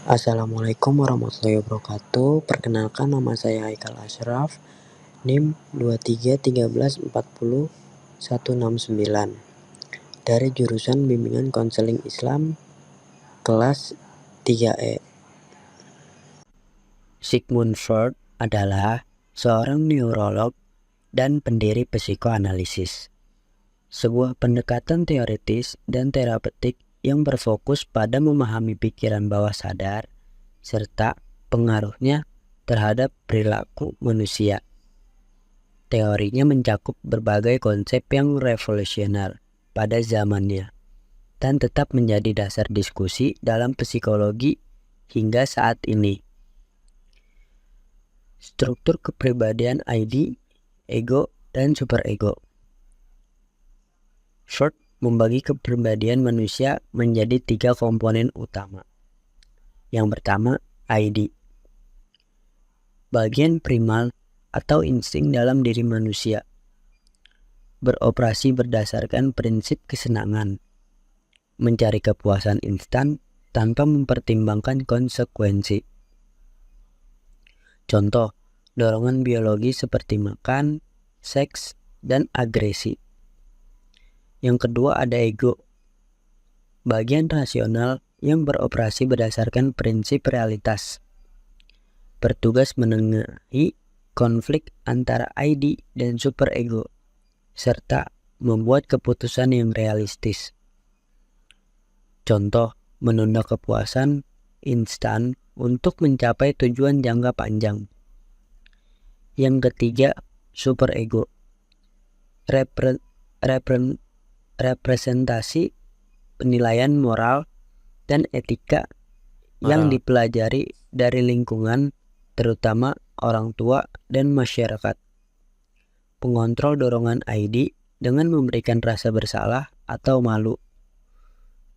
Assalamualaikum warahmatullahi wabarakatuh. Perkenalkan, nama saya Haikal Ashraf, NIM 23 13 40 169 dari jurusan Bimbingan Konseling Islam kelas 3E. Sigmund Freud adalah seorang neurolog dan pendiri psikoanalisis, sebuah pendekatan teoritis dan terapeutik yang berfokus pada memahami pikiran bawah sadar serta pengaruhnya terhadap perilaku manusia. Teorinya mencakup berbagai konsep yang revolusioner pada zamannya dan tetap menjadi dasar diskusi dalam psikologi hingga saat ini. Struktur kepribadian ID, ego, dan superego. Freud membagi kepribadian manusia menjadi 3 komponen utama. Yang pertama, ID. Bagian primal atau insting dalam diri manusia. Beroperasi berdasarkan prinsip kesenangan. Mencari kepuasan instan tanpa mempertimbangkan konsekuensi. Contoh, dorongan biologi seperti makan, seks, dan agresi. Yang kedua ada ego. Bagian rasional yang beroperasi berdasarkan prinsip realitas. Bertugas menengahi konflik antara ID dan superego, serta membuat keputusan yang realistis. Contoh, menunda kepuasan instan untuk mencapai tujuan jangka panjang. Yang ketiga, superego. Representasi penilaian moral dan etika yang dipelajari dari lingkungan, terutama orang tua dan masyarakat. Pengontrol dorongan ID dengan memberikan rasa bersalah atau malu.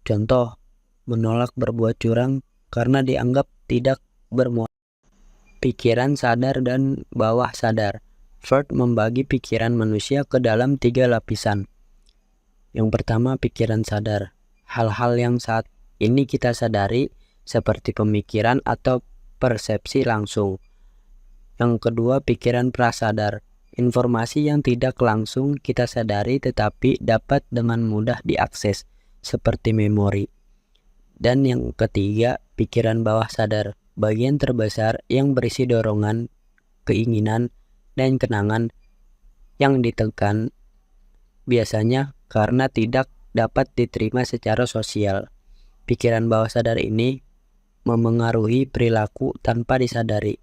Contoh, menolak berbuat curang karena dianggap tidak bermoral. Pikiran sadar dan bawah sadar. Freud membagi pikiran manusia ke dalam 3 lapisan. Yang pertama, pikiran sadar. Hal-hal yang saat ini kita sadari seperti pemikiran atau persepsi langsung. Yang kedua, pikiran prasadar. Informasi yang tidak langsung kita sadari tetapi dapat dengan mudah diakses, seperti memori. Dan yang ketiga, pikiran bawah sadar. Bagian terbesar yang berisi dorongan, keinginan, dan kenangan yang ditekan biasanya karena tidak dapat diterima secara sosial. Pikiran bawah sadar ini memengaruhi perilaku tanpa disadari.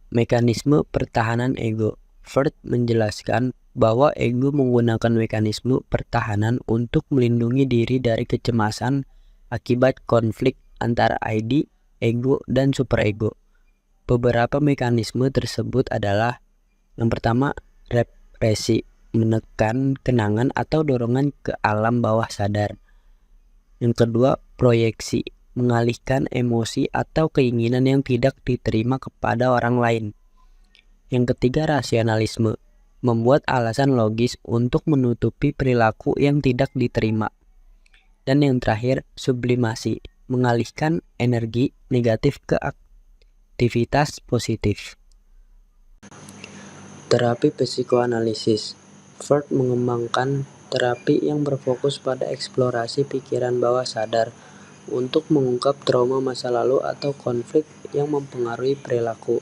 Mekanisme pertahanan ego. Freud menjelaskan bahwa ego menggunakan mekanisme pertahanan untuk melindungi diri dari kecemasan akibat konflik antara ID, ego, dan superego. Beberapa mekanisme tersebut adalah: yang pertama, represi, menekan kenangan atau dorongan ke alam bawah sadar. Yang kedua, proyeksi, mengalihkan emosi atau keinginan yang tidak diterima kepada orang lain. Yang ketiga, rasionalisme, membuat alasan logis untuk menutupi perilaku yang tidak diterima. Dan yang terakhir, sublimasi, mengalihkan energi negatif ke aktivitas positif. Terapi psikoanalisis. Freud mengembangkan terapi yang berfokus pada eksplorasi pikiran bawah sadar untuk mengungkap trauma masa lalu atau konflik yang mempengaruhi perilaku.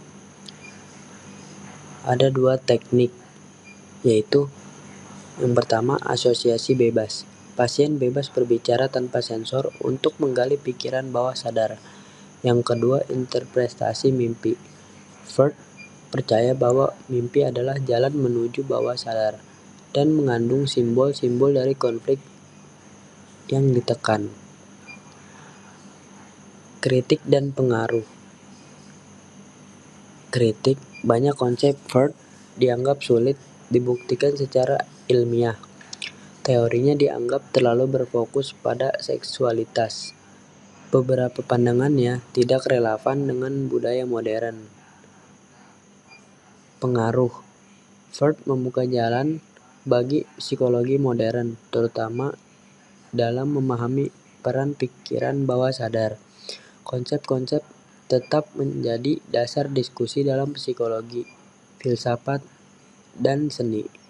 Ada 2 teknik, yaitu yang pertama, asosiasi bebas. Pasien bebas berbicara tanpa sensor untuk menggali pikiran bawah sadar. Yang kedua, interpretasi mimpi. Freud percaya bahwa mimpi adalah jalan menuju bawah sadar dan mengandung simbol-simbol dari konflik yang ditekan. Kritik dan pengaruh. Kritik. Banyak konsep Freud dianggap sulit dibuktikan secara ilmiah. Teorinya dianggap terlalu berfokus pada seksualitas. Beberapa pandangannya tidak relevan dengan budaya modern. Pengaruh. Freud membuka jalan bagi psikologi modern, terutama dalam memahami peran pikiran bawah sadar. Konsep-konsep tetap menjadi dasar diskusi dalam psikologi, filsafat, dan seni.